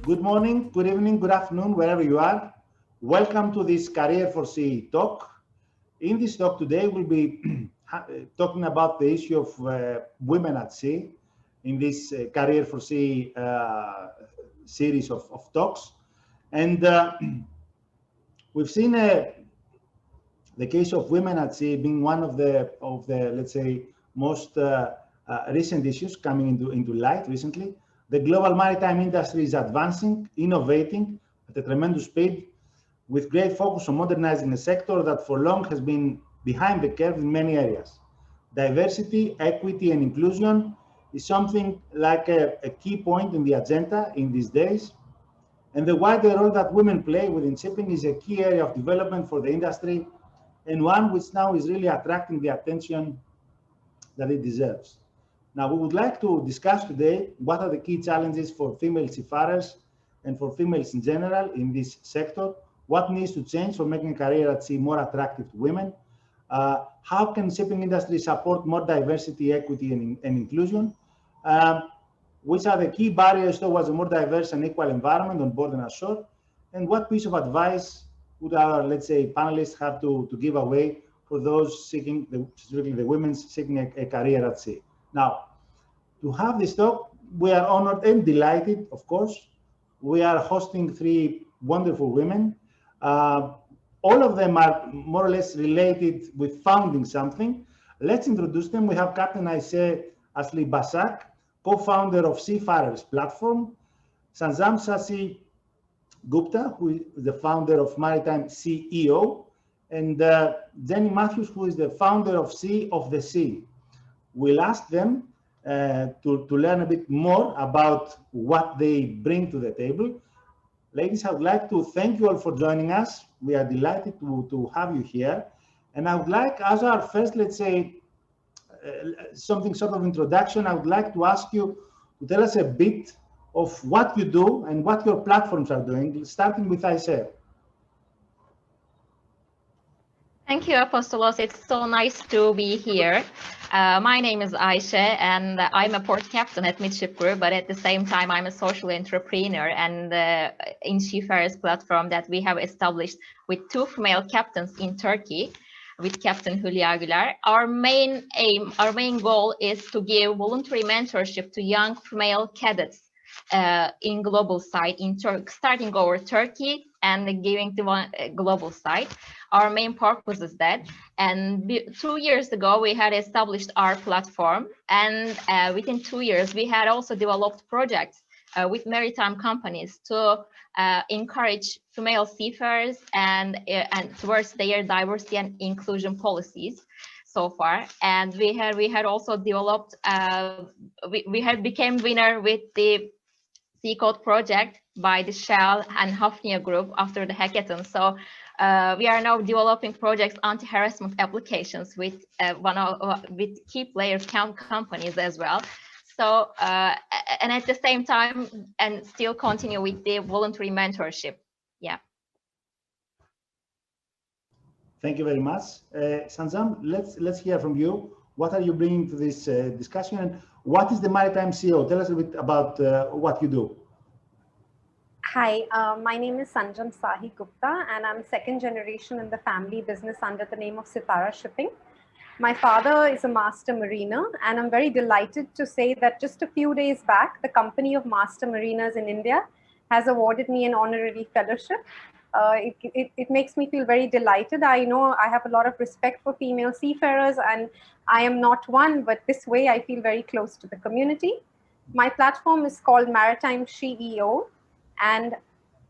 Good morning, good evening, good afternoon, wherever you are. Welcome to this CAREER4SEA talk. In this talk today, we'll be talking about the issue of women at sea in this CAREER4SEA series of talks. And we've seen the case of women at sea being one of the let's say, most recent issues coming into light recently. The global maritime industry is advancing, innovating at a tremendous speed, with great focus on modernizing a sector that for long has been behind the curve in many areas. Diversity, equity, and inclusion is something like a key point in the agenda in these days. And the wider role that women play within shipping is a key area of development for the industry, and one which now is really attracting the attention that it deserves. Now, we would like to discuss today what are the key challenges for female seafarers and for females in general in this sector, what needs to change for making a career at sea more attractive to women, how can shipping industry support more diversity, equity, and inclusion, which are the key barriers towards a more diverse and equal environment on board and ashore, and what piece of advice would our, let's say, panelists have to give away for those seeking, specifically the women seeking a career at sea. Now, to have this talk, we are honored and delighted, of course. We are hosting three wonderful women. All of them are more or less related with founding something. Let's introduce them. We have Captain Ayse Asli Basak, co-founder of SheFarers platform, Sanjam Sasi Gupta, who is the founder of Maritime CEO, and Jenny Matthews, who is the founder of Sea of the Sea. We'll ask them to learn a bit more about what they bring to the table. Ladies, I would like to thank you all for joining us. We are delighted to have you here. And I would like, as our first, let's say, something sort of introduction, I would like to ask you to tell us a bit of what you do and what your platforms are doing, starting with Ayse. Thank you, Apostolos. It's so nice to be here. My name is Ayse, and I'm a port captain at Midship Group, but at the same time, I'm a social entrepreneur and in SheFarers platform that we have established with two female captains in Turkey, with Captain Hülya Güler. Our main aim, our main goal is to give voluntary mentorship to young female cadets in global side, starting over Turkey and giving the global side. Our main purpose is that. And 2 years ago, we had established our platform. And within 2 years, we had also developed projects with maritime companies to encourage female seafarers and towards their diversity and inclusion policies so far. And we had also developed, we had become winner with the Sea Code project by the Shell and Hafnia Group after the hackathon. So we are now developing projects anti-harassment applications with with key player companies as well. So and at the same time, and still continue with the voluntary mentorship. Yeah. Thank you very much, Sanjam. Let's hear from you. What are you bringing to this discussion, and what is the Maritime CEO? Tell us a bit about what you do. Hi, my name is Sanjam Sahi Gupta, and I'm second generation in the family business under the name of Sitara Shipping. My father is a master mariner, and I'm very delighted to say that just a few days back, the company of master mariners in India has awarded me an honorary fellowship. It makes me feel very delighted. I know I have a lot of respect for female seafarers, and I am not one, but this way I feel very close to the community. My platform is called Maritime CEO, and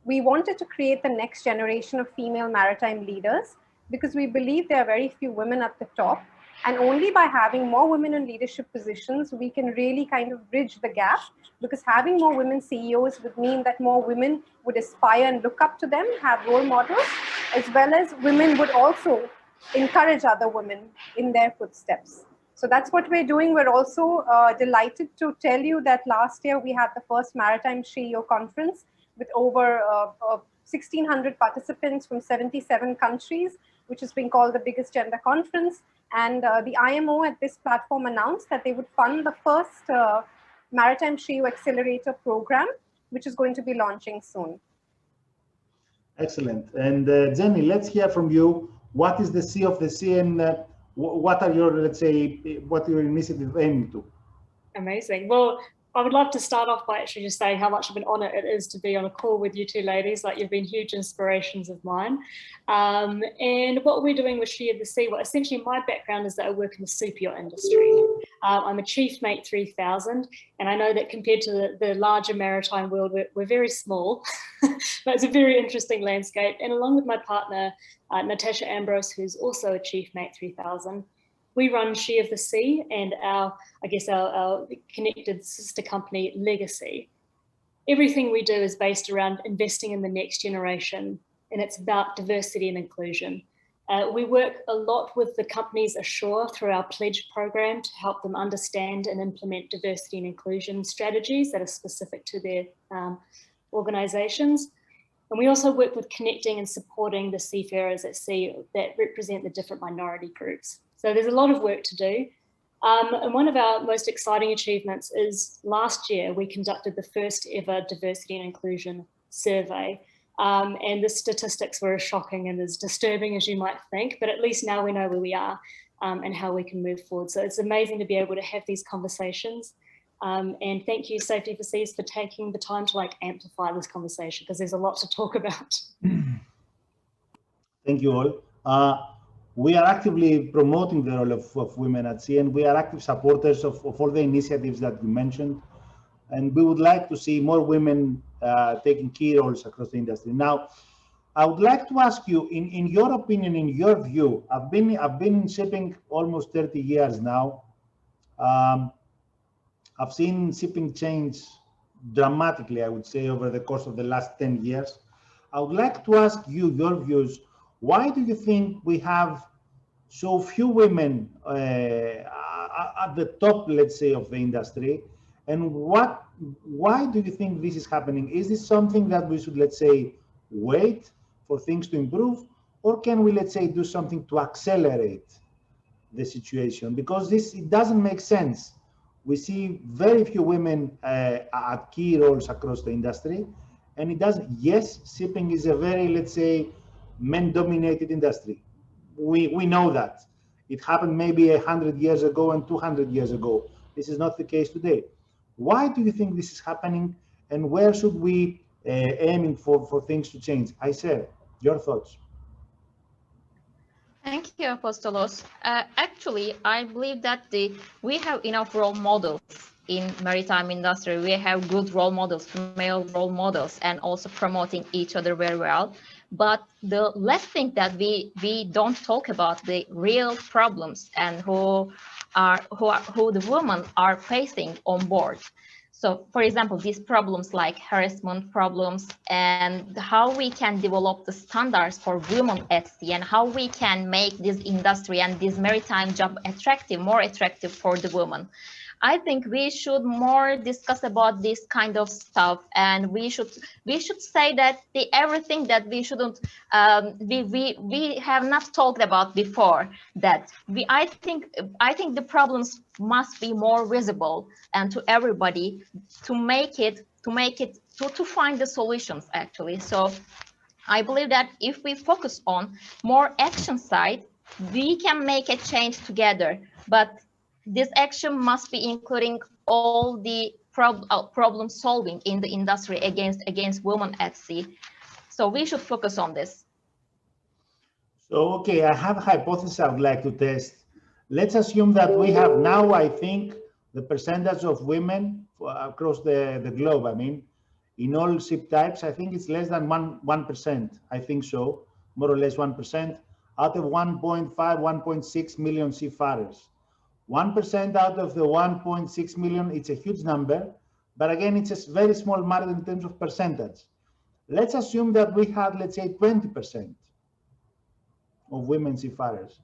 we wanted to create the next generation of female maritime leaders because we believe there are very few women at the top. And only by having more women in leadership positions, we can really kind of bridge the gap, because having more women CEOs would mean that more women would aspire and look up to them, have role models, as well as women would also encourage other women in their footsteps. So that's what we're doing. We're also delighted to tell you that last year we had the first Maritime CEO conference with over 1,600 participants from 77 countries, which has been called the biggest gender conference. And the IMO at this platform announced that they would fund the first Maritime CEO Accelerator program, which is going to be launching soon. Excellent. And Jenny, let's hear from you. What is the Sea of the Sea, and what are your, let's say, what your initiative aiming to? Amazing. Well, I would love to start off by actually just saying how much of an honor it is to be on a call with you two ladies. Like, you've been huge inspirations of mine. And what we're doing with She of the Sea, well, essentially my background is that I work in the super yacht industry. I'm a chief mate 3000, and I know that compared to the larger maritime world, we're very small, but it's a very interesting landscape. And along with my partner, Natasha Ambrose, who's also a chief mate 3000, we run She of the Sea and our connected sister company, Legacy. Everything we do is based around investing in the next generation, and it's about diversity and inclusion. We work a lot with the companies ashore through our pledge program to help them understand and implement diversity and inclusion strategies that are specific to their organizations. And we also work with connecting and supporting the seafarers at sea that represent the different minority groups. So there's a lot of work to do. And one of our most exciting achievements is last year, we conducted the first ever diversity and inclusion survey. And the statistics were as shocking and as disturbing as you might think, but at least now we know where we are and how we can move forward. So it's amazing to be able to have these conversations. And thank you, Safety for Seas, for taking the time to amplify this conversation, because there's a lot to talk about. Thank you all. We are actively promoting the role of women at sea, and we are active supporters of all the initiatives that you mentioned. And we would like to see more women taking key roles across the industry. Now, I would like to ask you, in your opinion, in your view, I've been in shipping almost 30 years now. I've seen shipping change dramatically, I would say, over the course of the last 10 years. I would like to ask you your views. Why do you think we have so few women at the top, let's say, of the industry? And why do you think this is happening? Is this something that we should, let's say, wait for things to improve? Or can we, let's say, do something to accelerate the situation? Because it doesn't make sense. We see very few women at key roles across the industry. And it doesn't, yes, shipping is a very, let's say, men-dominated industry. We know that. It happened maybe 100 years ago and 200 years ago. This is not the case today. Why do you think this is happening, and where should we aiming for things to change? Ayse, your thoughts? Thank you, Apostolos. Actually, I believe that we have enough role models in maritime industry. We have good role models, female role models, and also promoting each other very well. But the last thing that we don't talk about the real problems and who the women are facing on board. So, for example, these problems like harassment problems, and how we can develop the standards for women at sea, and how we can make this industry and this maritime job more attractive for the women. I think we should more discuss about this kind of stuff, and we should say that everything that we shouldn't we have not talked about before, that I think the problems must be more visible and to everybody to find the solutions actually. So I believe that if we focus on more action side, we can make a change together, but this action must be including all the problem solving in the industry against women at sea. So we should focus on this. So, okay, I have a hypothesis I would like to test. Let's assume that we have now, I think, the percentage of women across the globe. I mean, in all ship types, I think it's less than 1%. I think so, more or less 1% out of 1.5, 1.6 million seafarers. 1% out of the 1.6 million, it's a huge number, but again, it's a very small market in terms of percentage. Let's assume that we had, let's say, 20% of women seafarers.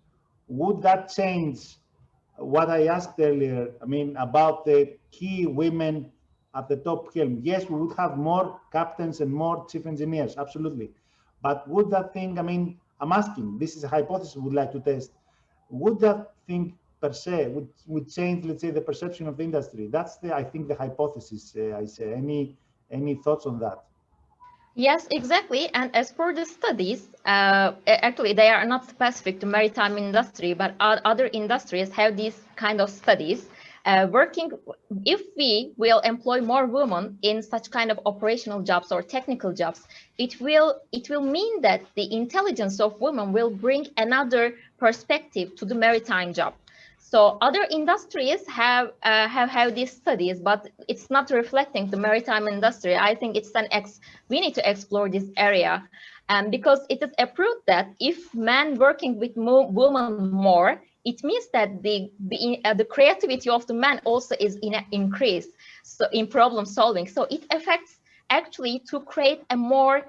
Would that change what I asked earlier? I mean, about the key women at the top helm. Yes, we would have more captains and more chief engineers, absolutely. But would that thing, I mean, I'm asking, this is a hypothesis we would like to test. Would that thing per se would change, let's say, the perception of the industry? That's I think the hypothesis. I say, Any thoughts on that? Yes, exactly. And as for the studies, actually, they are not specific to maritime industry, but other industries have these kind of studies. Working, if we will employ more women in such kind of operational jobs or technical jobs, it will mean that the intelligence of women will bring another perspective to the maritime job. So other industries have these studies, but it's not reflecting the maritime industry. I think it's we need to explore this area, and because it is approved that if men working with women more, it means that the creativity of the man also is increased. So in problem solving, so it affects actually to create a more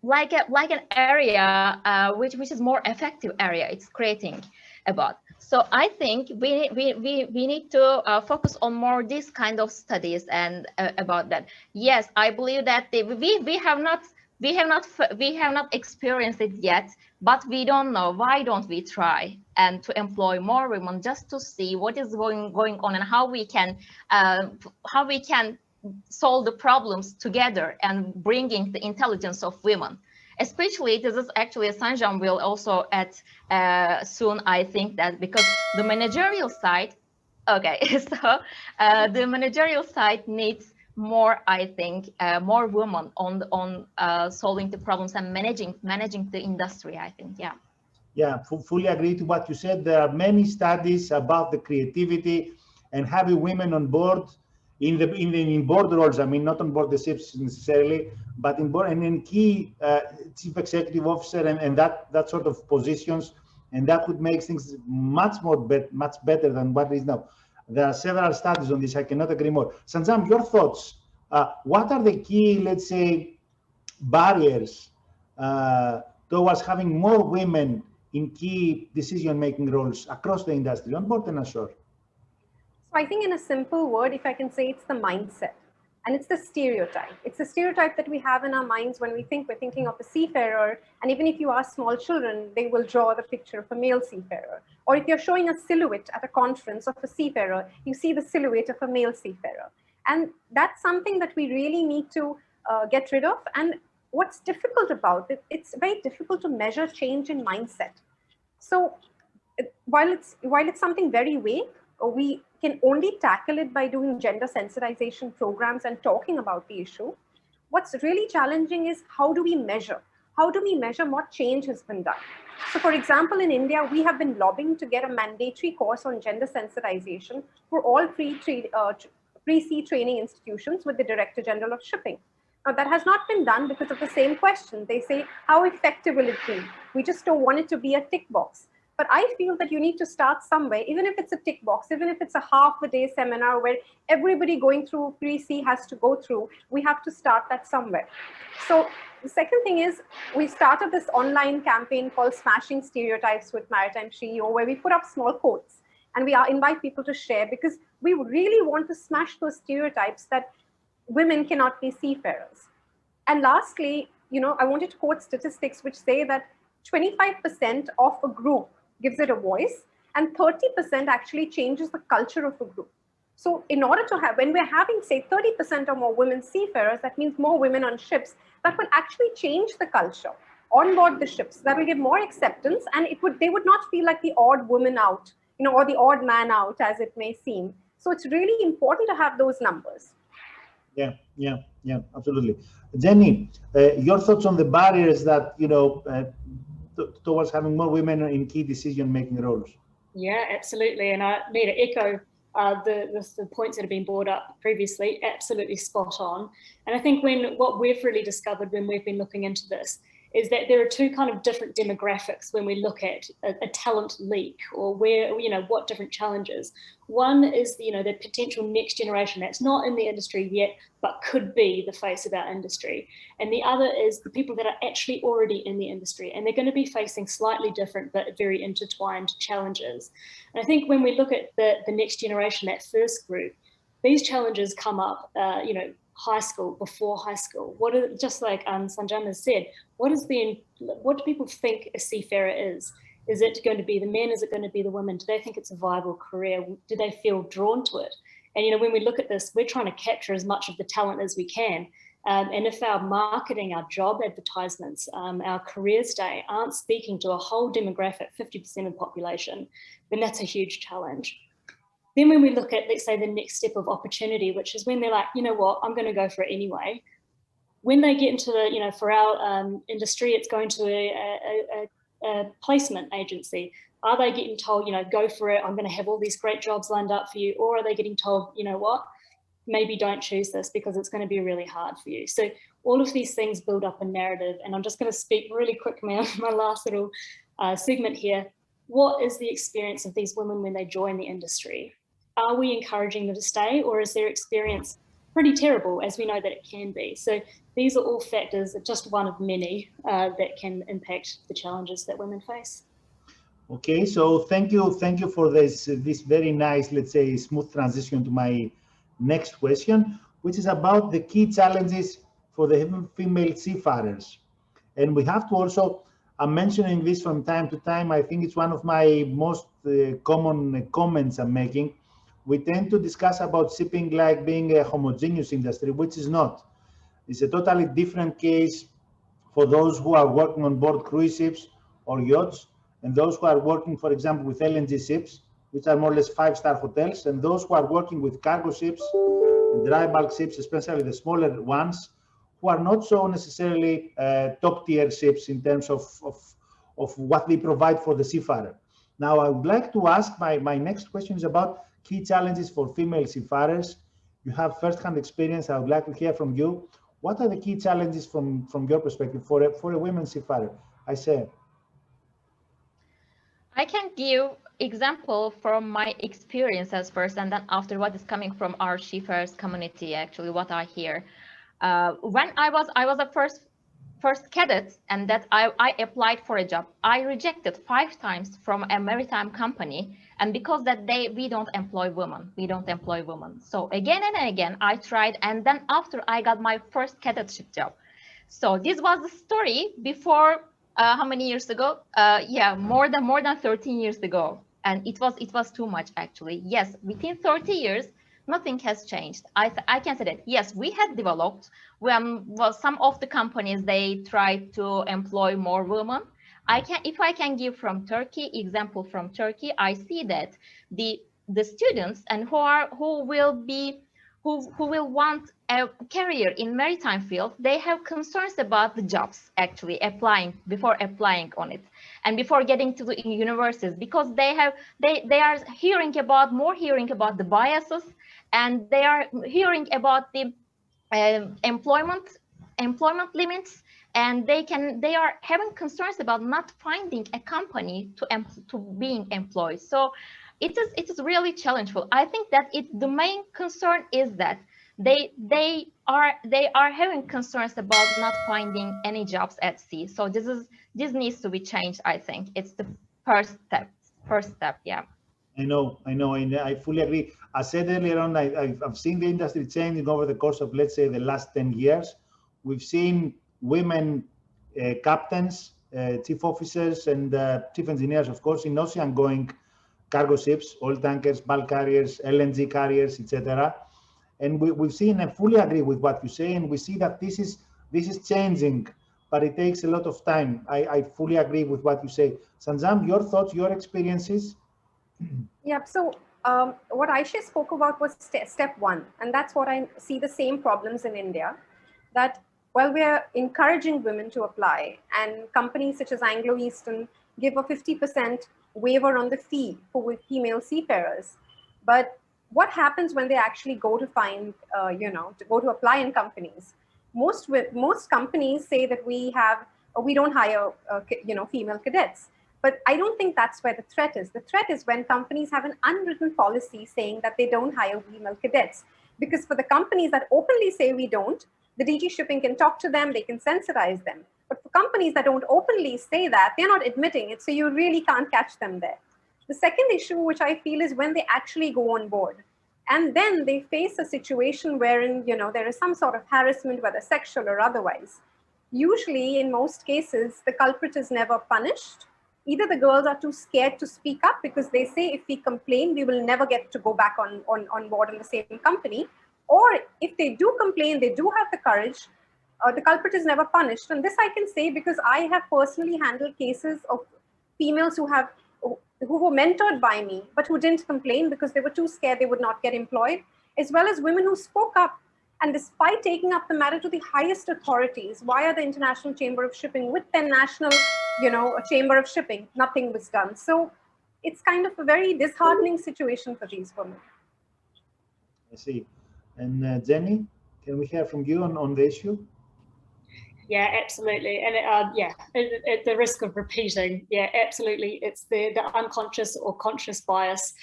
like an area which is more effective area it's creating about. So I think we need to focus on more this kind of studies and about that. Yes, I believe that we have not experienced it yet, but we don't know. Why don't we try and to employ more women just to see what is going on and how we can solve the problems together and bringing the intelligence of women. Especially, this is actually Sanjam will also add soon, I think, that because the managerial side, okay, so the managerial side needs more, I think, more women on solving the problems and managing the industry, I think, yeah. Yeah, fully agree to what you said. There are many studies about the creativity and having women on board in board roles. I mean, not on board the ships necessarily, but in board and in key chief executive officer and that sort of positions, and that would make things much better than what it is now. There are several studies on this. I cannot agree more. Sanjam, your thoughts? What are the key, let's say, barriers towards having more women in key decision-making roles across the industry, on board and ashore? So I think in a simple word, if I can say, it's the mindset. And it's the stereotype. It's the stereotype that we have in our minds when we're thinking of a seafarer. And even if you ask small children, they will draw the picture of a male seafarer. Or if you're showing a silhouette at a conference of a seafarer, you see the silhouette of a male seafarer. And that's something that we really need to get rid of. And what's difficult about it, it's very difficult to measure change in mindset. So while it's something very vague, we can only tackle it by doing gender sensitization programs and talking about the issue. What's really challenging is how do we measure? How do we measure what change has been done? So for example, in India, we have been lobbying to get a mandatory course on gender sensitization for all pre-sea training institutions with the Director General of Shipping. Now, that has not been done because of the same question. They say, how effective will it be? We just don't want it to be a tick box. But I feel that you need to start somewhere, even if it's a tick box, even if it's a half-a-day seminar where everybody going through pre-sea has to go through, we have to start that somewhere. So the second thing is, we started this online campaign called Smashing Stereotypes with Maritime CEO, where we put up small quotes and we invite people to share, because we really want to smash those stereotypes that women cannot be seafarers. And lastly, I wanted to quote statistics which say that 25% of a group gives it a voice, and 30% actually changes the culture of a group. So in order to have, when we're having, say, 30% or more women seafarers, that means more women on ships, that will actually change the culture on board the ships. That will give more acceptance, and they would not feel like the odd woman out, or the odd man out, as it may seem. So it's really important to have those numbers. Yeah, absolutely. Jenny, your thoughts on the barriers that, towards having more women in key decision-making roles? Yeah, absolutely. And I need to echo the points that have been brought up previously, absolutely spot on. And I think what we've really discovered when we've been looking into this is that there are two kind of different demographics when we look at a talent leak, or where, what different challenges. One is, the potential next generation that's not in the industry yet, but could be the face of our industry. And the other is the people that are actually already in the industry, and they're going to be facing slightly different but very intertwined challenges. And I think when we look at the next generation, that first group, these challenges come up, high school, before high school. Just like Sanjam has said, what do people think a seafarer is? Is it going to be the men? Is it going to be the women? Do they think it's a viable career? Do they feel drawn to it? And, you know, when we look at this, we're trying to capture as much of the talent as we can. And if our marketing, our job advertisements, our careers day aren't speaking to a whole demographic, 50% of the population, then that's a huge challenge. Then when we look at, let's say, the next step of opportunity, which is when they're like, you know what, I'm going to go for it anyway. When they get into the, you know, for our industry, it's going to a placement agency. Are they getting told, you know, go for it, I'm going to have all these great jobs lined up for you? Or are they getting told, you know what, maybe don't choose this because it's going to be really hard for you? So all of these things build up a narrative. And I'm just going to speak really quick, my last little segment here. What is the experience of these women when they join the industry? Are we encouraging them to stay, or is their experience pretty terrible, as we know that it can be? So these are all factors, just one of many that can impact the challenges that women face. Okay, so thank you for this very nice, let's say, smooth transition to my next question, which is about the key challenges for the female seafarers. And we have to also, I'm mentioning this from time to time, I think it's one of my most common comments I'm making. We tend to discuss about shipping like being a homogeneous industry, which is not. It's a totally different case for those who are working on board cruise ships or yachts, and those who are working, for example, with LNG ships, which are more or less 5-star hotels, and those who are working with cargo ships, dry bulk ships, especially the smaller ones, who are not so necessarily top-tier ships in terms of what they provide for the seafarer. Now, I would like to ask, my next question is about key challenges for female seafarers. You have first-hand experience. I would like to hear from you. What are the key challenges from your perspective for a women seafarer? Ayse. I can give example from my experiences first, and then after what is coming from our SheFarers community, actually what I hear. When I was a first cadet, and that I applied for a job, I rejected 5 times from a maritime company, and because that we don't employ women. So again and again I tried, and then after I got my first cadetship job. So this was the story before how many years ago? Yeah, more than 13 years ago, and it was too much actually. Yes, within 30 years nothing has changed. I can say that yes, we had developed when some of the companies they tried to employ more women. If I can give from Turkey example from Turkey, I see that the students and who will want a career in maritime field, they have concerns about the jobs actually before applying on it and before getting to the universities, because they are hearing about the biases, and they are hearing about the employment limits, and they are having concerns about not finding a company to being employed. So it is really challenging. I think that the main concern is that they are having concerns about not finding any jobs at sea. So this needs to be changed. I think it's the first step. Yeah. I know, I fully agree. I said earlier on, I've seen the industry changing over the course of, let's say, the last 10 years. We've seen women captains, chief officers, and chief engineers, of course, in ocean-going cargo ships, oil tankers, bulk carriers, LNG carriers, etc. And we've seen, and fully agree with what you say, and we see that this is changing, but it takes a lot of time. I fully agree with what you say. Sanjam, your thoughts, your experiences? Yeah, so what Ayse spoke about was step 1, and that's what I see the same problems in India, that while we're encouraging women to apply, and companies such as Anglo-Eastern give a 50% waiver on the fee for female seafarers, but what happens when they actually go to find, to go to apply in companies? Most companies say that we don't hire, female cadets. But I don't think that's where the threat is. The threat is when companies have an unwritten policy saying that they don't hire female cadets. Because for the companies that openly say we don't, the DG Shipping can talk to them, they can sensitize them. But for companies that don't openly say that, they're not admitting it, so you really can't catch them there. The second issue, which I feel, is when they actually go on board. And then they face a situation wherein, there is some sort of harassment, whether sexual or otherwise. Usually, in most cases, the culprit is never punished. either the girls are too scared to speak up because they say if we complain, we will never get to go back on board in the same company. Or if they do complain, they do have the courage, the culprit is never punished. And this I can say because I have personally handled cases of females who were mentored by me, but who didn't complain because they were too scared they would not get employed, as well as women who spoke up. And despite taking up the matter to the highest authorities via the International Chamber of Shipping with the national, Chamber of Shipping, nothing was done. So it's kind of a very disheartening situation for these women. I see. And Jenny, can we hear from you on the issue? Yeah, absolutely. And at the risk of repeating, yeah, absolutely. It's the unconscious or conscious bias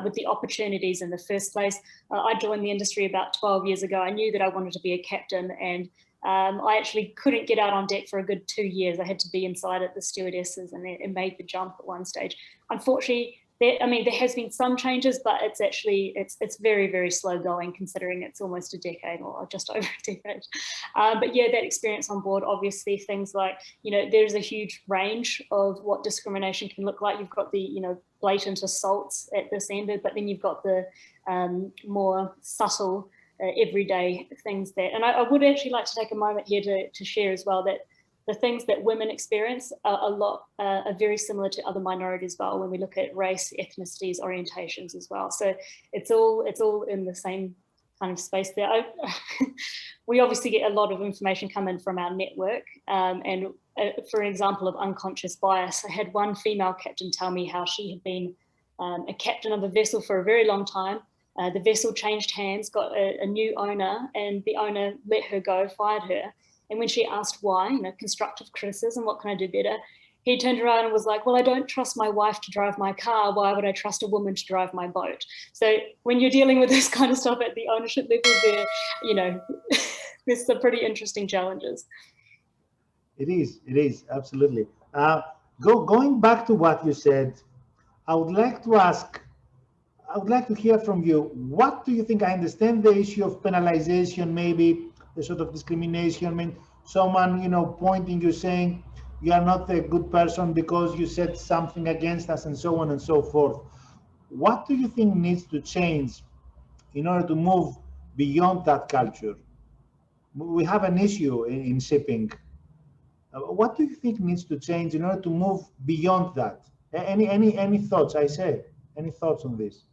with the opportunities in the first place. I joined the industry about 12 years ago. I knew that I wanted to be a captain, and I actually couldn't get out on deck for a good 2 years. I had to be inside at the stewardesses, and it made the jump at one stage. Unfortunately, there has been some changes, but it's very, very slow going, considering it's almost a decade or just over a decade. But yeah, that experience on board, obviously things like, there's a huge range of what discrimination can look like. You've got the, blatant assaults at this end, but then you've got the more subtle everyday things that, and I would actually like to take a moment here to share as well that the things that women experience are very similar to other minorities as well when we look at race, ethnicities, orientations as well. So it's all in the same kind of space there. We obviously get a lot of information coming from our network, and for an example of unconscious bias, I had one female captain tell me how she had been a captain of a vessel for a very long time. The vessel changed hands, got a new owner, and the owner let her go, fired her. And when she asked why, constructive criticism, what can I do better? He turned around and was like, well, I don't trust my wife to drive my car. Why would I trust a woman to drive my boat? So when you're dealing with this kind of stuff at the ownership level, there's some pretty interesting challenges. It is, absolutely. Going back to what you said, I would like to hear from you. What do you think? I understand the issue of penalization, maybe the sort of discrimination. I mean, someone, pointing you, saying you are not a good person because you said something against us, and so on and so forth. What do you think needs to change in order to move beyond that culture? We have an issue in shipping. What do you think needs to change in order to move beyond that? Any thoughts, Ayse? Any thoughts on this?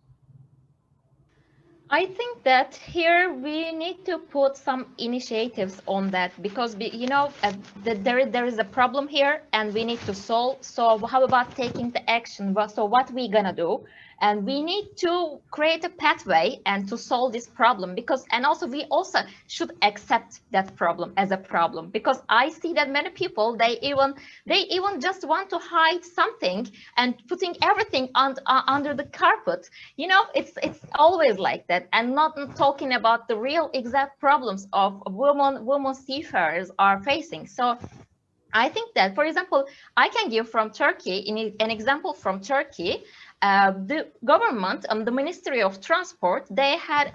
I think that here we need to put some initiatives on that, because there is a problem here and we need to solve. So how about taking the action? So what we gonna do? And we need to create a pathway and to solve this problem, and also we also should accept that problem as a problem, because I see that many people, they even just want to hide something and putting everything under the carpet. It's always like that, and not talking about the real exact problems of women seafarers are facing. So I think that, for example, I can give from Turkey, an example from Turkey. The government, the Ministry of Transport, they had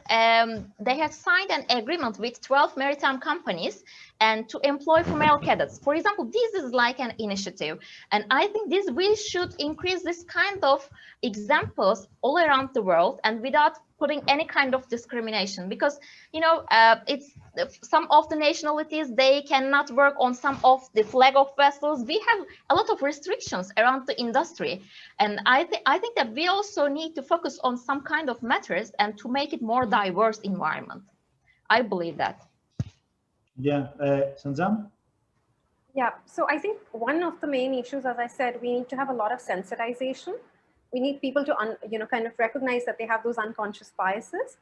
signed an agreement with 12 maritime companies and to employ female cadets. For example, this is like an initiative, and I think we should increase this kind of examples all around the world, and without putting any kind of discrimination, because it's some of the nationalities, they cannot work on some of the flag of vessels. We have a lot of restrictions around the industry, and I think that we also need to focus on some kind of matters and to make it more diverse environment. I believe that. Yeah, Sanjam? Yeah, so I think one of the main issues, as I said, we need to have a lot of sensitization. We need people to kind of recognize that they have those unconscious biases.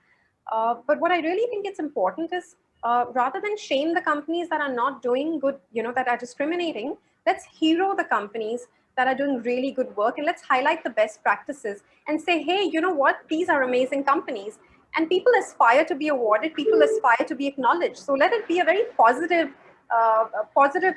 But what I really think it's important is, rather than shame the companies that are not doing good, that are discriminating, let's hero the companies that are doing really good work, and let's highlight the best practices and say, hey, you know what, these are amazing companies. And people aspire to be awarded, people aspire to be acknowledged. So let it be a very positive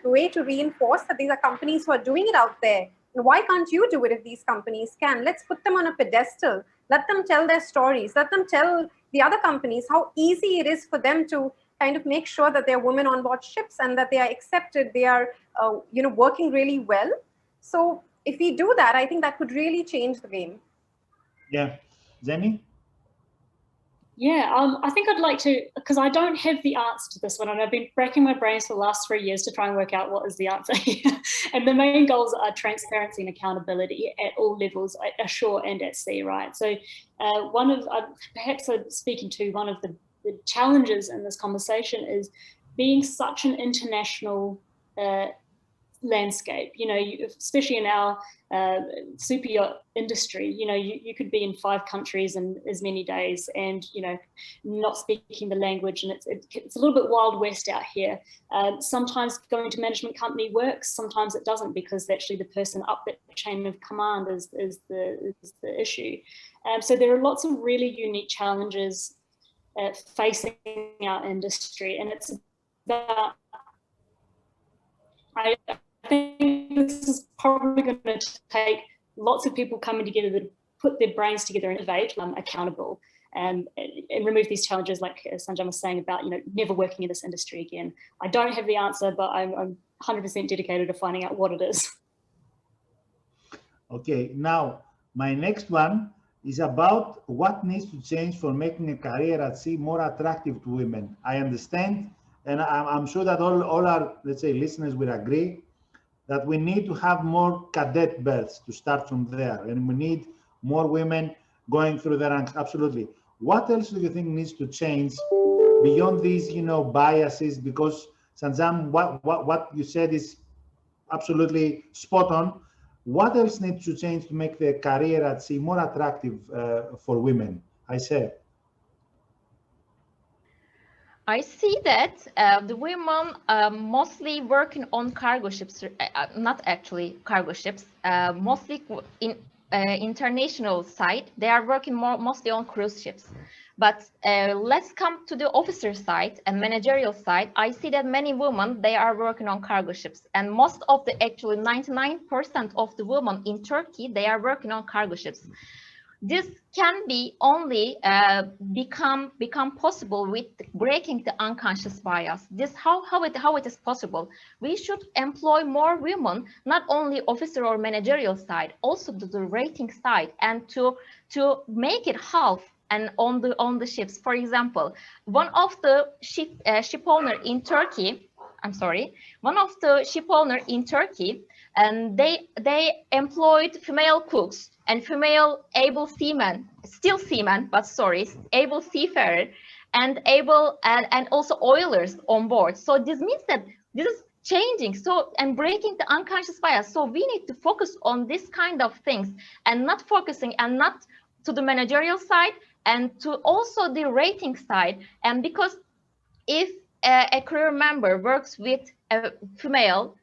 way to reinforce that these are companies who are doing it out there. And why can't you do it if these companies can? Let's put them on a pedestal. Let them tell their stories. Let them tell the other companies how easy it is for them to kind of make sure that there are women on board ships and that they are accepted. They are, working really well. So if we do that, I think that could really change the game. Yeah. Jenny? Yeah, I think I'd like to, because I don't have the answer to this one, and I've been racking my brains for the last 3 years to try and work out what is the answer here. And the main goals are transparency and accountability at all levels, ashore and at sea, right? So one of, perhaps speaking to one of the challenges in this conversation is being such an international landscape, you know, especially in our super yacht industry, you know, you could be in 5 countries in as many days and, you know, not speaking the language, and it's a little bit Wild West out here. Sometimes going to management company works, sometimes it doesn't, because actually the person up that chain of command is the issue. So there are lots of really unique challenges facing our industry, and it's about, I think this is probably going to take lots of people coming together to put their brains together and innovate, accountable, and remove these challenges, like Sanjam was saying about, you know, never working in this industry again. I don't have the answer, but I'm 100% dedicated to finding out what it is. Okay, now my next one is about what needs to change for making a career at sea more attractive to women. I understand, and I'm sure that all our, let's say, listeners will agree that we need to have more cadet berths to start from there, and we need more women going through the ranks. Absolutely. What else do you think needs to change beyond these, you know, biases? Because Sanjam, what you said is absolutely spot on. What else needs to change to make the career at sea more attractive for women? Ayse. I see that the women mostly working on cargo ships, not actually cargo ships, mostly in international side. They are working mostly on cruise ships. But let's come to the officer side and managerial side. I see that many women, they are working on cargo ships. And most of the, actually 99% of the women in Turkey, they are working on cargo ships. This can be only become possible with breaking the unconscious bias. This how it is possible. We should employ more women, not only officer or managerial side, also the rating side, and to make it half. And on the ships, for example, one of the ship owner in Turkey, one of the ship owner in Turkey, and they employed female cooks and female able seamen, still seamen, but able seafarer, and also oilers on board. So this means that this is changing, and breaking the unconscious bias. So we need to focus on this kind of things, and not focusing, and not to the managerial side, and to also the rating side. And because if a career member works with a female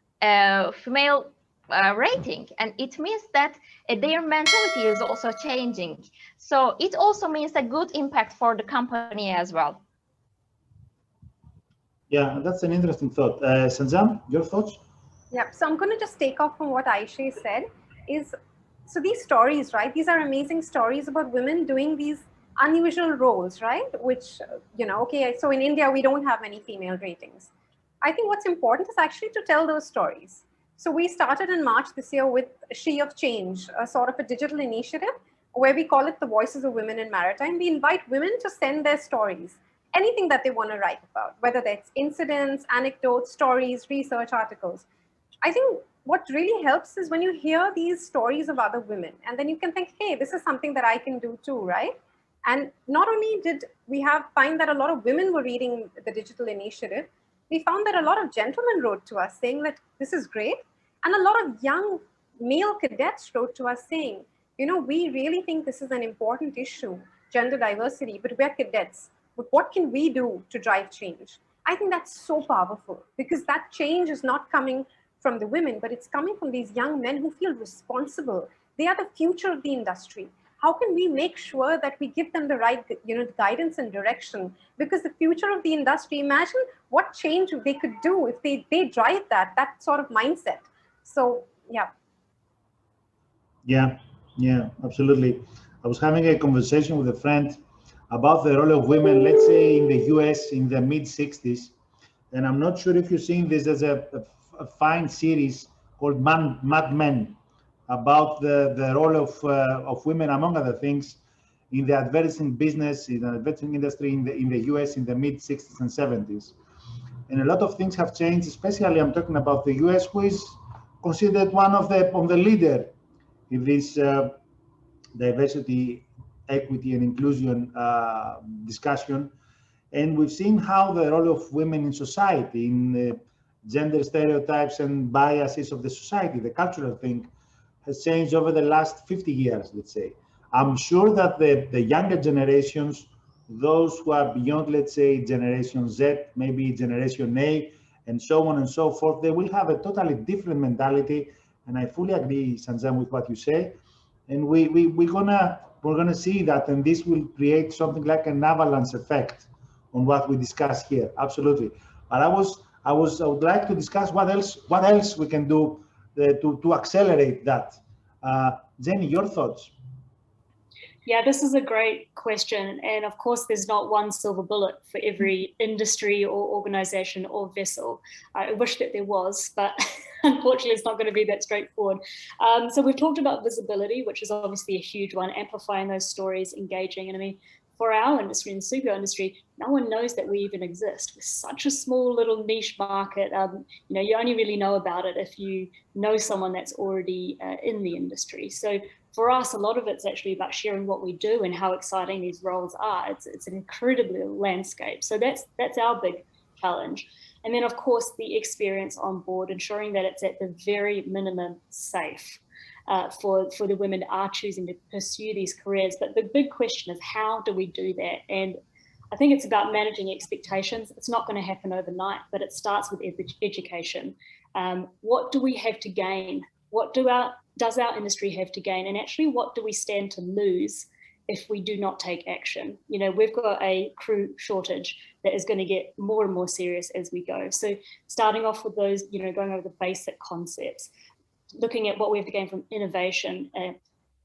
rating, and it means that their mentality is also changing. So it also means a good impact for the company as well. Yeah, that's an interesting thought. Sanjam, your thoughts? Yeah, so I'm going to just take off from what Ayse said. So these stories, right? These are amazing stories about women doing these unusual roles, right? Which, you know, okay, so in India, we don't have many female ratings. I think what's important is actually to tell those stories. So we started in March this year with She of Change, a sort of a digital initiative where we call it the Voices of Women in Maritime. We invite women to send their stories, anything that they want to write about, whether that's incidents, anecdotes, stories, research articles. I think what really helps is when you hear these stories of other women, and then you can think, hey, this is something that I can do too, right? And not only did we find that a lot of women were reading the digital initiative, we found that a lot of gentlemen wrote to us saying that this is great. And a lot of young male cadets wrote to us saying, you know, we really think this is an important issue, gender diversity, but we're cadets. But what can we do to drive change? I think that's so powerful, because that change is not coming from the women, but it's coming from these young men who feel responsible. They are the future of the industry. How can we make sure that we give them the right, you know, guidance and direction? Because the future of the industry, imagine what change they could do if they drive that sort of mindset. So, yeah. Yeah, absolutely. I was having a conversation with a friend about the role of women, let's say in the US in the mid-60s. And I'm not sure if you've seen this as a fine series called Mad Men. about the role of women, among other things, in the advertising business, in the advertising industry in the US in the mid-60s and 70s. And a lot of things have changed, especially I'm talking about the US, who is considered one of the leader in this diversity, equity, and inclusion discussion. And we've seen how the role of women in society, in gender stereotypes and biases of the society, the cultural thing, has changed over the last 50 years, let's say. I'm sure that the younger generations, those who are beyond, let's say, Generation Z, maybe Generation A, and so on and so forth, they will have a totally different mentality. And I fully agree, Sanjam, with what you say. And we're gonna see that, and this will create something like an avalanche effect on what we discuss here. Absolutely. But I would like to discuss what else we can do to accelerate that. Jenny, your thoughts? Yeah, this is a great question. And of course, there's not one silver bullet for every industry or organization or vessel. I wish that there was, but unfortunately, it's not going to be that straightforward. So we've talked about visibility, which is obviously a huge one, amplifying those stories, engaging. And I mean, for our industry, in the super industry, no one knows that we even exist. We're such a small little niche market. You only really know about it if you know someone that's already in the industry. So for us, a lot of it's actually about sharing what we do and how exciting these roles are. It's an incredible landscape. So that's our big challenge. And then, of course, the experience on board, ensuring that it's at the very minimum safe. For the women that are choosing to pursue these careers. But the big question is, how do we do that? And I think it's about managing expectations. It's not going to happen overnight, but it starts with education. What do we have to gain? What does our industry have to gain? And actually, what do we stand to lose if we do not take action? We've got a crew shortage that is going to get more and more serious as we go. So starting off with those, going over the basic concepts, looking at what we have to gain from innovation,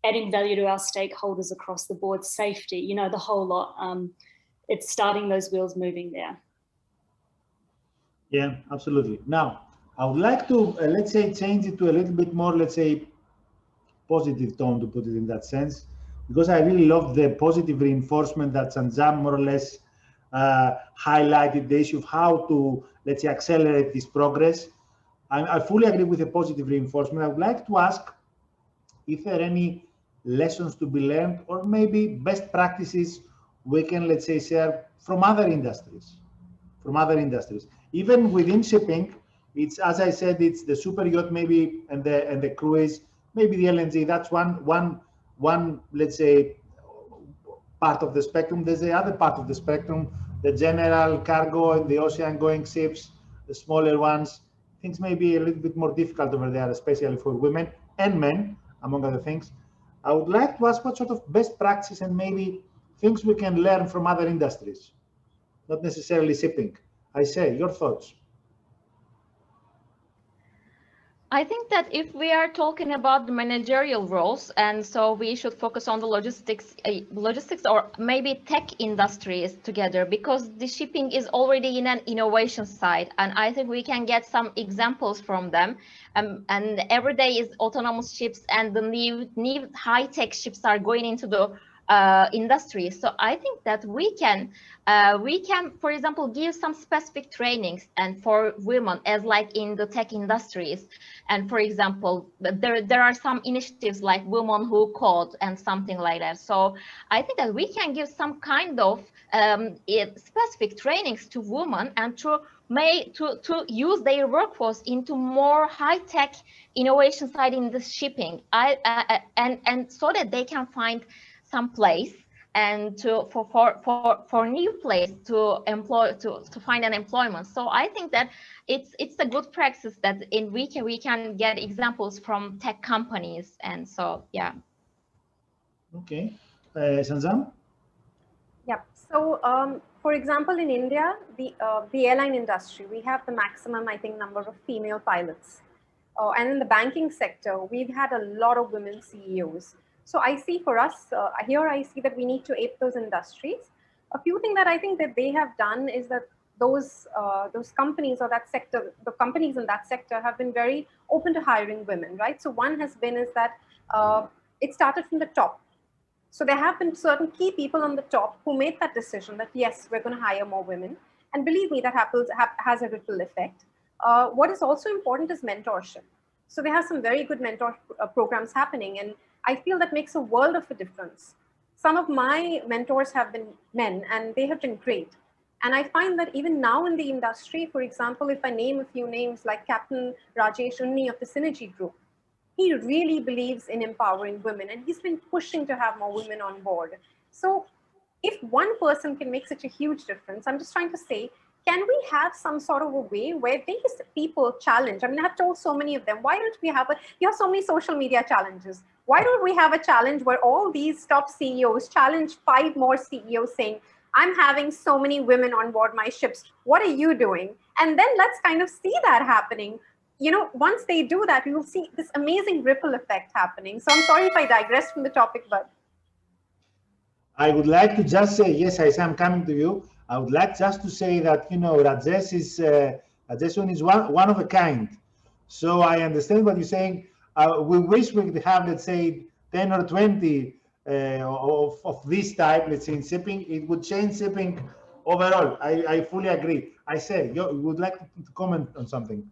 adding value to our stakeholders across the board, safety, the whole lot. It's starting those wheels moving there. Yeah, absolutely. Now, I would like to, let's say, change it to a little bit more, let's say, positive tone, to put it in that sense, because I really love the positive reinforcement that Sanjam more or less highlighted, the issue of how to, let's say, accelerate this progress. I fully agree with the positive reinforcement. I would like to ask if there are any lessons to be learned or maybe best practices we can, let's say, share from other industries. Even within shipping, it's, as I said, it's the super yacht maybe and the cruise, maybe the LNG. That's one let's say, part of the spectrum. There's the other part of the spectrum, the general cargo and the ocean going ships, the smaller ones. Things may be a little bit more difficult over there, especially for women and men, among other things. I would like to ask what sort of best practices and maybe things we can learn from other industries, not necessarily shipping. Ayse, your thoughts? I think that if we are talking about the managerial roles, and so we should focus on the logistics or maybe tech industries together, because the shipping is already in an innovation side, and I think we can get some examples from them. And every day is autonomous ships, and the new high-tech ships are going into the industry. So I think that we can, for example, give some specific trainings and for women, as like in the tech industries. And for example, there are some initiatives like Women Who Code and something like that. So I think that we can give some kind of specific trainings to women and to use their workforce into more high-tech innovation side in the shipping. And so that they can find some place and for new place to employ to find an employment. So I think that it's a good practice that we can get examples from tech companies, and so yeah. Okay, Sanjam? Yeah. So for example, in India, the airline industry, we have the maximum, I think, number of female pilots. And in the banking sector, we've had a lot of women CEOs. So I see for us, here I see that we need to ape those industries. A few things that I think that they have done is that those companies or that sector, the companies in that sector have been very open to hiring women, right? So one has been is that it started from the top. So there have been certain key people on the top who made that decision that, yes, we're going to hire more women. And believe me, that has a ripple effect. What is also important is mentorship. So they have some very good mentor programs happening. And I feel that makes a world of a difference. Some of my mentors have been men and they have been great. And I find that even now in the industry, for example, if I name a few names like Captain Rajesh Unni of the Synergy Group, he really believes in empowering women and he's been pushing to have more women on board. So if one person can make such a huge difference, I'm just trying to say, can we have some sort of a way where these people challenge? I mean, I've told so many of them, why don't we have you have so many social media challenges. Why don't we have a challenge where all these top CEOs challenge 5 more CEOs saying, I'm having so many women on board my ships. What are you doing? And then let's kind of see that happening. You know, once they do that, we will see this amazing ripple effect happening. So I'm sorry if I digress from the topic, but. I would like to just say, yes, Ayse, I'm coming to you. I would like just to say that, you know, Rajesh is one of a kind. So I understand what you're saying. We wish we could have, let's say, 10 or 20 of this type, let's say, in shipping. It would change shipping overall. I fully agree. I say, you would like to comment on something.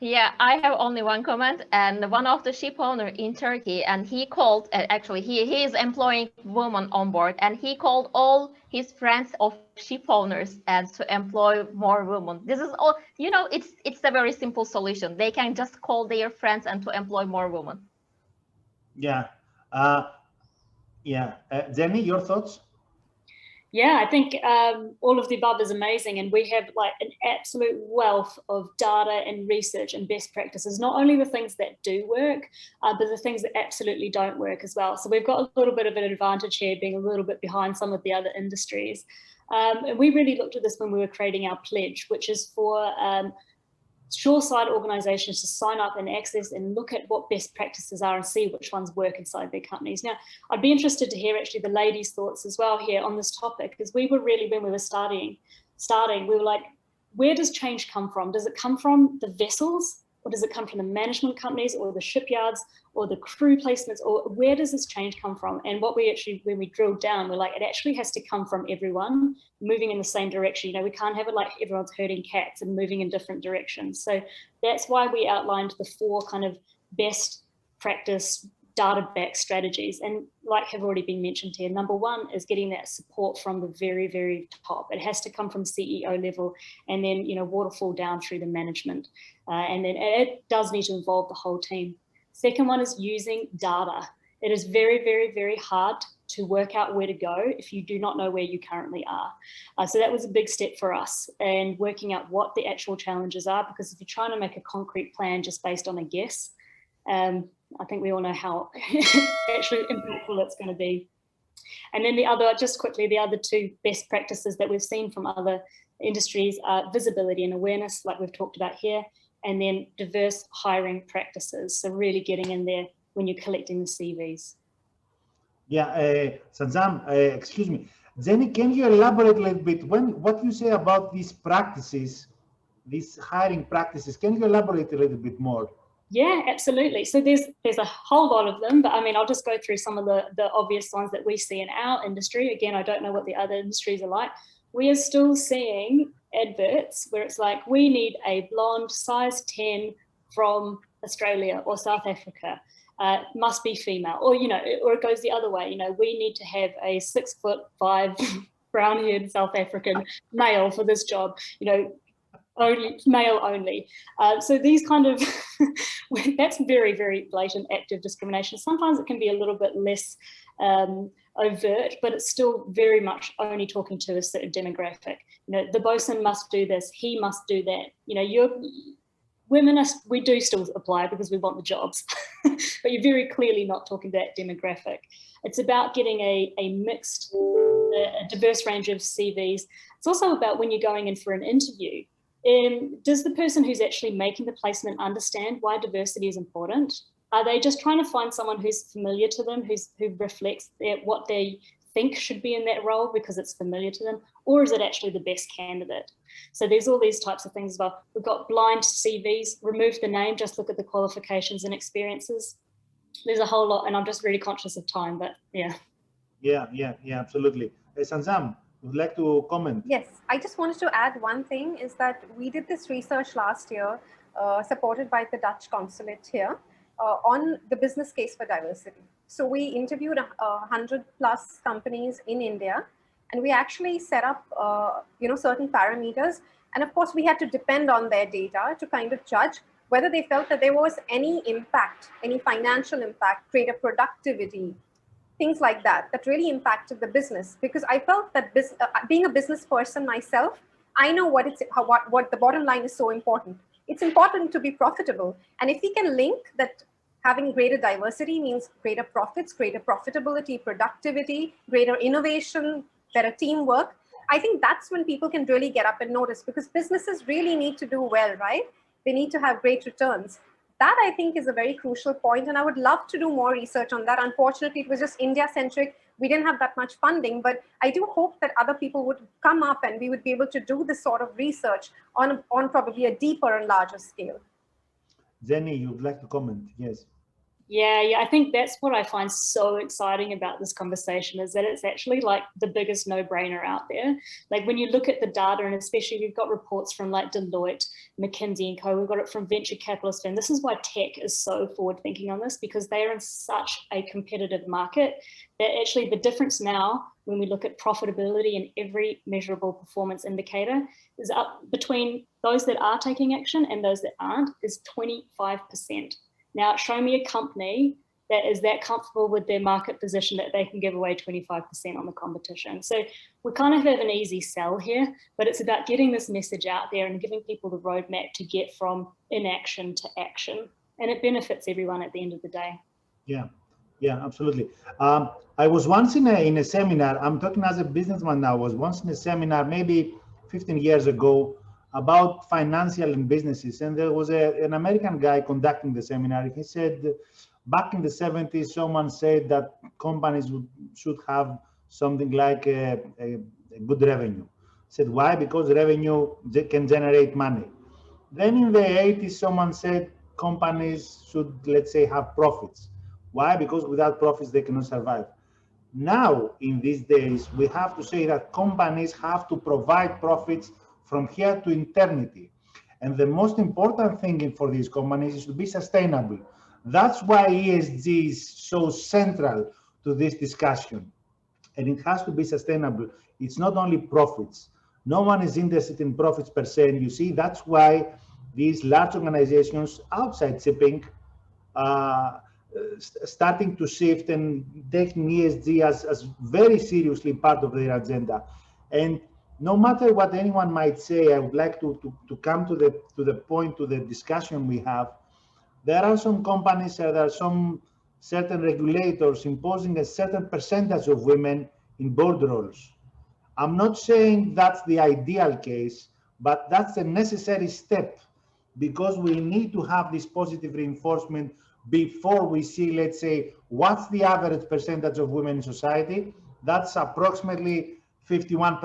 Yeah, I have only one comment, and one of the ship owner in Turkey, and he called, actually, he is employing women on board, and he called all his friends of ship owners and to employ more women. This is all, you know, it's a very simple solution. They can just call their friends and to employ more women. Yeah. Jenny, your thoughts? Yeah, I think all of the above is amazing, and we have like an absolute wealth of data and research and best practices, not only the things that do work, but the things that absolutely don't work as well. So we've got a little bit of an advantage here, being a little bit behind some of the other industries. And we really looked at this when we were creating our pledge, which is for shoreside organizations to sign up and access and look at what best practices are and see which ones work inside their companies. Now, I'd be interested to hear actually the ladies' thoughts as well here on this topic, because we were really, when we were starting, we were like, where does change come from? Does it come from the vessels, or does it come from the management companies or the shipyards or the crew placements, or where does this change come from? And what we actually, when we drilled down, we're like, it actually has to come from everyone moving in the same direction. You know, we can't have it like everyone's herding cats and moving in different directions. So that's why we outlined the 4 kind of best practice data-backed strategies. And like have already been mentioned here, number 1 is getting that support from the very, very top. It has to come from CEO level and then, you know, waterfall down through the management. And then it does need to involve the whole team. Second one is using data. It is very, very, very hard to work out where to go if you do not know where you currently are. So that was a big step for us, and working out what the actual challenges are, because if you're trying to make a concrete plan just based on a guess, I think we all know how actually impactful it's going to be. And then the other, just quickly, the other 2 best practices that we've seen from other industries are visibility and awareness, like we've talked about here, and then diverse hiring practices. So really getting in there when you're collecting the CVs. Yeah, Sajam, excuse me. Jenny, can you elaborate a little bit what you say about these practices, these hiring practices? Can you elaborate a little bit more? Yeah, absolutely. So there's a whole lot of them, but I mean, I'll just go through some of the obvious ones that we see in our industry. Again, I don't know what the other industries are like. We are still seeing adverts where it's like, we need a blonde size 10 from Australia or South Africa. Must be female, or, you know, or it goes the other way. You know, we need to have a 6'5" brown-haired South African male for this job, you know, only male only. So these kind of, that's very, very blatant active discrimination. Sometimes it can be a little bit less overt, but it's still very much only talking to a certain demographic. You know, the bosun must do this, he must do that. You know, women, we do still apply because we want the jobs, but you're very clearly not talking to that demographic. It's about getting a mixed, a diverse range of CVs. It's also about when you're going in for an interview, does the person who's actually making the placement understand why diversity is important? Are they just trying to find someone who's familiar to them, who reflects what they think should be in that role because it's familiar to them, or is it actually the best candidate? So there's all these types of things as well. We've got blind CVs, remove the name, just look at the qualifications and experiences. There's a whole lot, and I'm just really conscious of time, but yeah. Yeah, absolutely. Sanjam, would like to comment? Yes, I just wanted to add one thing is that we did this research last year, supported by the Dutch consulate here, on the business case for diversity. So we interviewed 100 plus companies in India, and we actually set up, certain parameters. And of course, we had to depend on their data to kind of judge whether they felt that there was any impact, any financial impact, greater productivity, things like that, that really impacted the business. Because I felt that being a business person myself, I know what the bottom line is so important. It's important to be profitable. And if we can link that having greater diversity means greater profits, greater profitability, productivity, greater innovation, better teamwork, I think that's when people can really get up and notice, because businesses really need to do well, right? They need to have great returns. That, I think, is a very crucial point, and I would love to do more research on that. Unfortunately, it was just India-centric. We didn't have that much funding, but I do hope that other people would come up and we would be able to do this sort of research on probably a deeper and larger scale. Jenny, you'd like to comment? Yes. Yeah, I think that's what I find so exciting about this conversation, is that it's actually like the biggest no-brainer out there. Like when you look at the data, and especially we've got reports from like Deloitte, McKinsey & Co, we've got it from venture capitalists, and this is why tech is so forward-thinking on this, because they are in such a competitive market that actually the difference now, when we look at profitability in every measurable performance indicator, is up between those that are taking action and those that aren't, is 25%. Now, show me a company that is that comfortable with their market position that they can give away 25% on the competition. So we kind of have an easy sell here, but it's about getting this message out there and giving people the roadmap to get from inaction to action. And it benefits everyone at the end of the day. Yeah, absolutely. I was once in a seminar, I'm talking as a businessman now, I was once in a seminar maybe 15 years ago, about financial and businesses, and there was an American guy conducting the seminar. He said back in the 70s, someone said that companies should have something like a good revenue. Said why? Because revenue can generate money. Then in the 80s, someone said companies should, let's say, have profits. Why? Because without profits they cannot survive. Now in these days, we have to say that companies have to provide profits from here to eternity. And the most important thing for these companies is to be sustainable. That's why ESG is so central to this discussion. And it has to be sustainable. It's not only profits. No one is interested in profits per se. And you see, that's why these large organizations outside shipping starting to shift and taking ESG as very seriously part of their agenda. And no matter what anyone might say, I would like to come to the point, to the discussion we have. There are some companies, there are some certain regulators imposing a certain percentage of women in board roles. I'm not saying that's the ideal case, but that's a necessary step, because we need to have this positive reinforcement before we see, let's say, what's the average percentage of women in society. That's approximately 51%,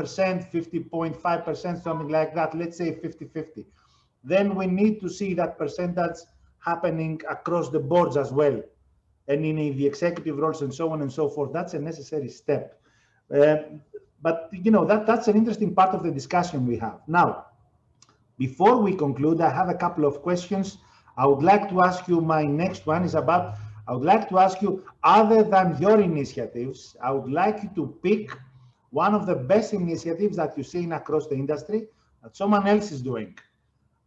50.5%, something like that, let's say 50-50. Then we need to see that percentage happening across the boards as well, and in the executive roles and so on and so forth. That's a necessary step. But you know, that's an interesting part of the discussion we have. Now, before we conclude, I have a couple of questions. I would like to ask you, my next one is about, I would like to ask you, other than your initiatives, I would like you to pick one of the best initiatives that you've seen across the industry that someone else is doing,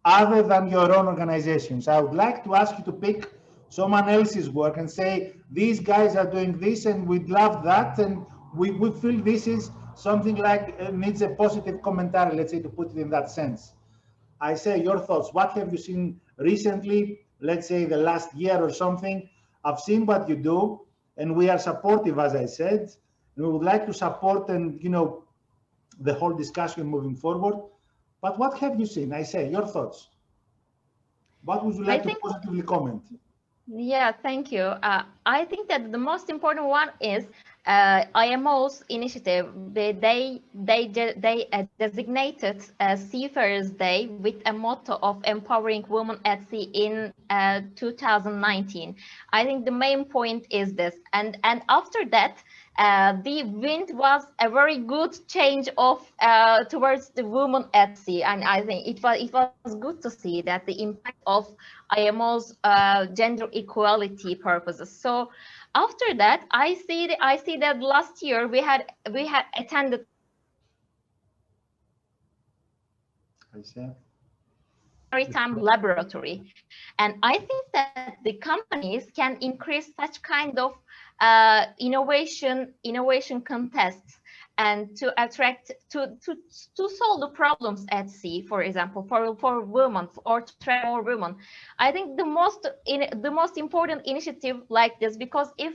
other than your own organizations. I would like to ask you to pick someone else's work and say, these guys are doing this and we'd love that, and we feel this is something like needs a positive commentary, let's say, to put it in that sense. I say, your thoughts. What have you seen recently, let's say the last year or something? I've seen what you do, and we are supportive, as I said. We would like to support and, you know, the whole discussion moving forward. But what have you seen? I say, your thoughts. What would you like to positively comment? Yeah, thank you. I think that the most important one is IMO's initiative, they designated Seafarers Day with a motto of empowering women at sea in 2019. I think the main point is this, and after that, the wind was a very good change of towards the women at sea, and I think it was good to see that the impact of IMO's gender equality purposes. So after that, I see that last year we had attended maritime laboratory, and I think that the companies can increase such kind of innovation contests and to attract to solve the problems at sea, for example, for women, or to train more women. I think the most important initiative like this, because if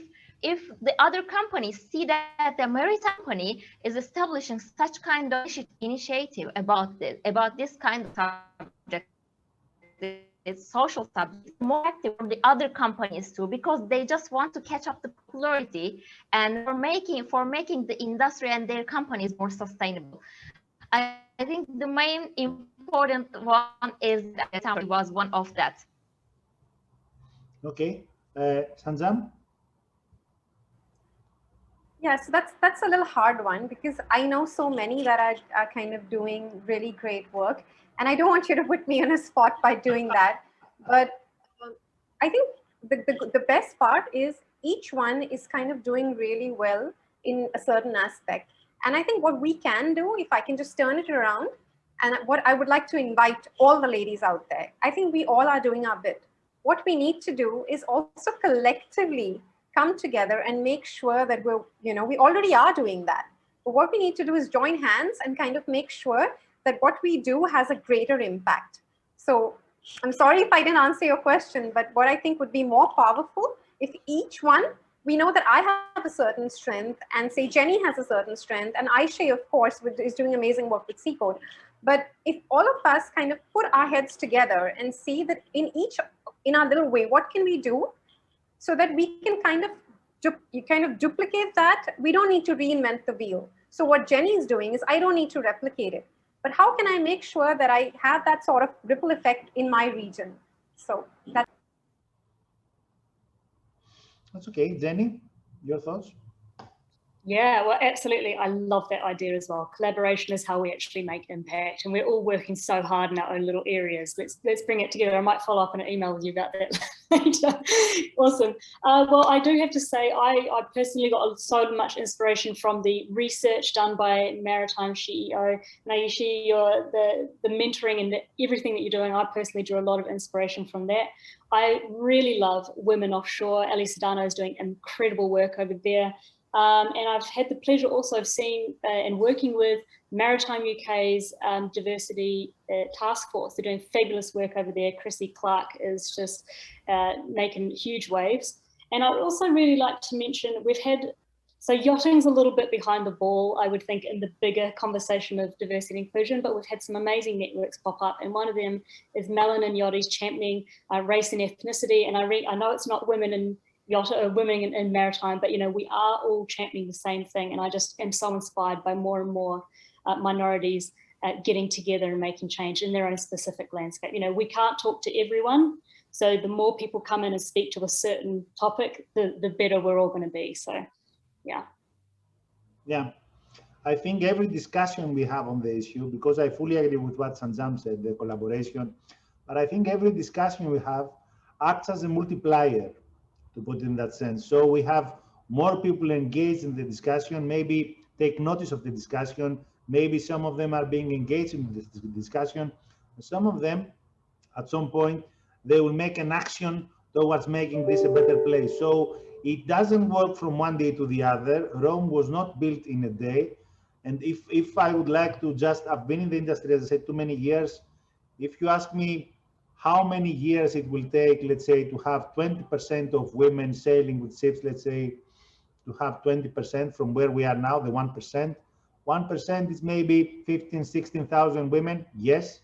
the other companies see that the maritime company is establishing such kind of initiative about this kind of subject, it's social subject, more active from the other companies too, because they just want to catch up the popularity and for making the industry and their companies more sustainable. I think the main important one is that it was one of that. Okay, Sanjam? Yeah, so that's a little hard one, because I know so many that are kind of doing really great work, and I don't want you to put me on a spot by doing that. But I think the best part is each one is kind of doing really well in a certain aspect. And I think what we can do, if I can just turn it around, and what I would like to invite all the ladies out there, I think we all are doing our bit. What we need to do is also collectively come together and make sure that we already are doing that. But what we need to do is join hands and kind of make sure that what we do has a greater impact. So I'm sorry if I didn't answer your question, but what I think would be more powerful if each one, we know that I have a certain strength, and say Jenny has a certain strength, and Ayse, of course, is doing amazing work with Sea Code. But if all of us kind of put our heads together and see that in our little way, what can we do so that we can kind of duplicate that? We don't need to reinvent the wheel. So what Jenny is doing is, I don't need to replicate it. But how can I make sure that I have that sort of ripple effect in my region? So that's okay. Jenny, your thoughts? Yeah, well, absolutely. I love that idea as well. Collaboration is how we actually make impact, and we're all working so hard in our own little areas. Let's bring it together. I might follow up in an email with you about that later. Awesome. Well, I do have to say, I personally got so much inspiration from the research done by Maritime CEO. And Ayse, the mentoring and everything that you're doing, I personally drew a lot of inspiration from that. I really love women offshore. Ellie Sedano is doing incredible work over there. And I've had the pleasure also of seeing and working with Maritime UK's diversity task force. They're doing fabulous work over there. Chrissy Clark is just making huge waves. And I'd also really like to mention, so yachting's a little bit behind the ball, I would think, in the bigger conversation of diversity and inclusion, but we've had some amazing networks pop up. And one of them is Melanin Yachties championing race and ethnicity. And I know it's not women in women in maritime, but we are all championing the same thing, and I just am so inspired by more and more minorities getting together and making change in their own specific landscape. We can't talk to everyone, so the more people come in and speak to a certain topic, the better we're all going to be. So yeah, I think every discussion we have on the issue, because I fully agree with what Sanjam said, the collaboration, but I think every discussion we have acts as a multiplier, to put it in that sense. So we have more people engaged in the discussion, maybe take notice of the discussion, maybe some of them are being engaged in the discussion, some of them at some point they will make an action towards making this a better place. So it doesn't work from one day to the other. Rome was not built in a day. And if I would like to I've been in the industry, as I said, too many years. If you ask me how many years it will take, let's say, to have 20% of women sailing with ships, let's say, to have 20% from where we are now, the 1%. 1% is maybe 15, 16,000 women, yes.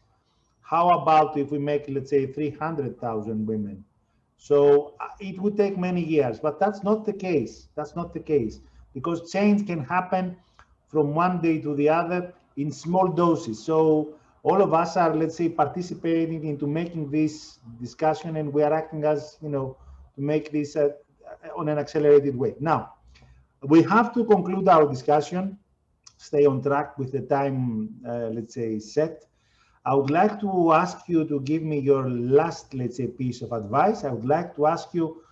How about if we make, let's say, 300,000 women? So it would take many years, but that's not the case. That's not the case. because change can happen from one day to the other in small doses. So all of us are, let's say, participating into making this discussion, and we are acting as, to make this on an accelerated way. Now, we have to conclude our discussion, stay on track with the time, let's say, set. I would like to ask you to give me your last, let's say, piece of advice. I would like to ask you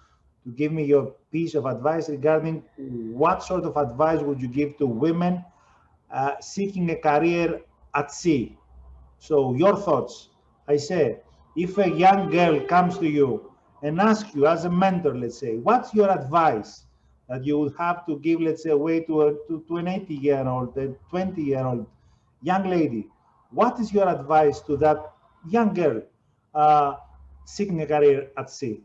to give me your piece of advice regarding what sort of advice would you give to women seeking a career at sea. So your thoughts. I say, if a young girl comes to you and asks you as a mentor, let's say, what's your advice that you would have to give, let's say, away to an 80-year-old, a 20-year-old young lady, what is your advice to that young girl seeking a career at sea?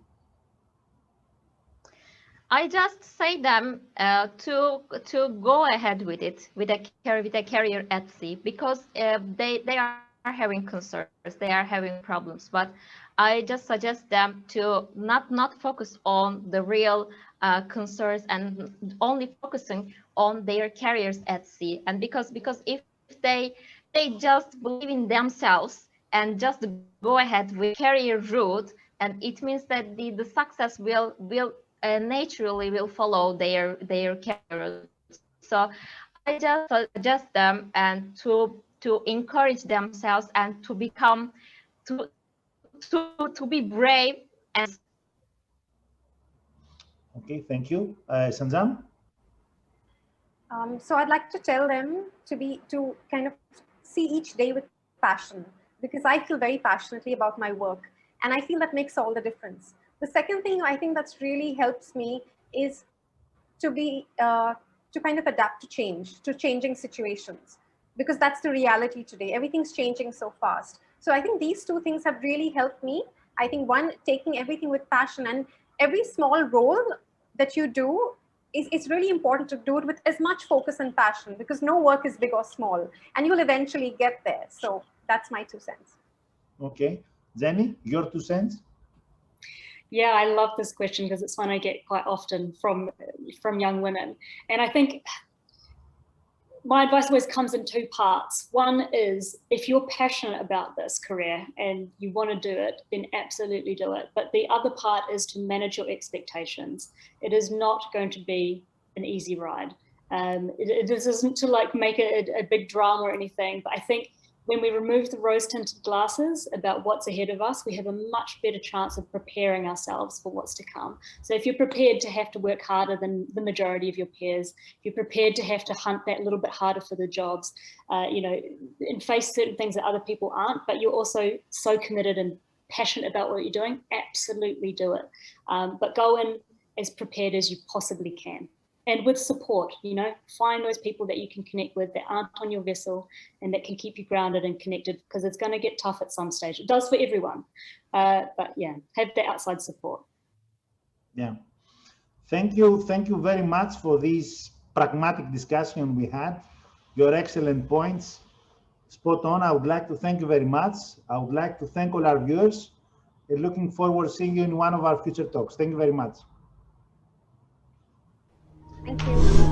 I just say them to go ahead with it, with a career at sea, because they are having concerns, they are having problems. But I just suggest them to not focus on the real concerns and only focusing on their careers at sea. And because if they just believe in themselves and just go ahead with career route, and it means that the success will naturally will follow their career. So I just suggest them and to encourage themselves and to become to be brave. And Okay, thank you. Sanjam? So I'd like to tell them to kind of see each day with passion, because I feel very passionately about my work, and I feel that makes all the difference. The second thing I think that's really helps me is to kind of adapt to change, to changing situations, because that's the reality today. Everything's changing so fast. So I think these two things have really helped me. I think one, taking everything with passion, and every small role that you do, it's really important to do it with as much focus and passion, because no work is big or small, and you'll eventually get there. So that's my 2 cents. Okay. Jenny, your 2 cents? Yeah, I love this question because it's one I get quite often from young women. And I think my advice always comes in 2 parts. One is, if you're passionate about this career and you want to do it, then absolutely do it. But the other part is to manage your expectations. It is not going to be an easy ride. This isn't to like make it a big drama or anything, but I think when we remove the rose-tinted glasses about what's ahead of us, we have a much better chance of preparing ourselves for what's to come. So if you're prepared to have to work harder than the majority of your peers, if you're prepared to have to hunt that little bit harder for the jobs, and face certain things that other people aren't, but you're also so committed and passionate about what you're doing, absolutely do it. But go in as prepared as you possibly can. And with support, find those people that you can connect with that aren't on your vessel and that can keep you grounded and connected, because it's going to get tough at some stage. It does for everyone. But yeah, have the outside support. Yeah. Thank you. Thank you very much for this pragmatic discussion we had. Your excellent points. Spot on. I would like to thank you very much. I would like to thank all our viewers. And looking forward to seeing you in one of our future talks. Thank you very much. Thank you.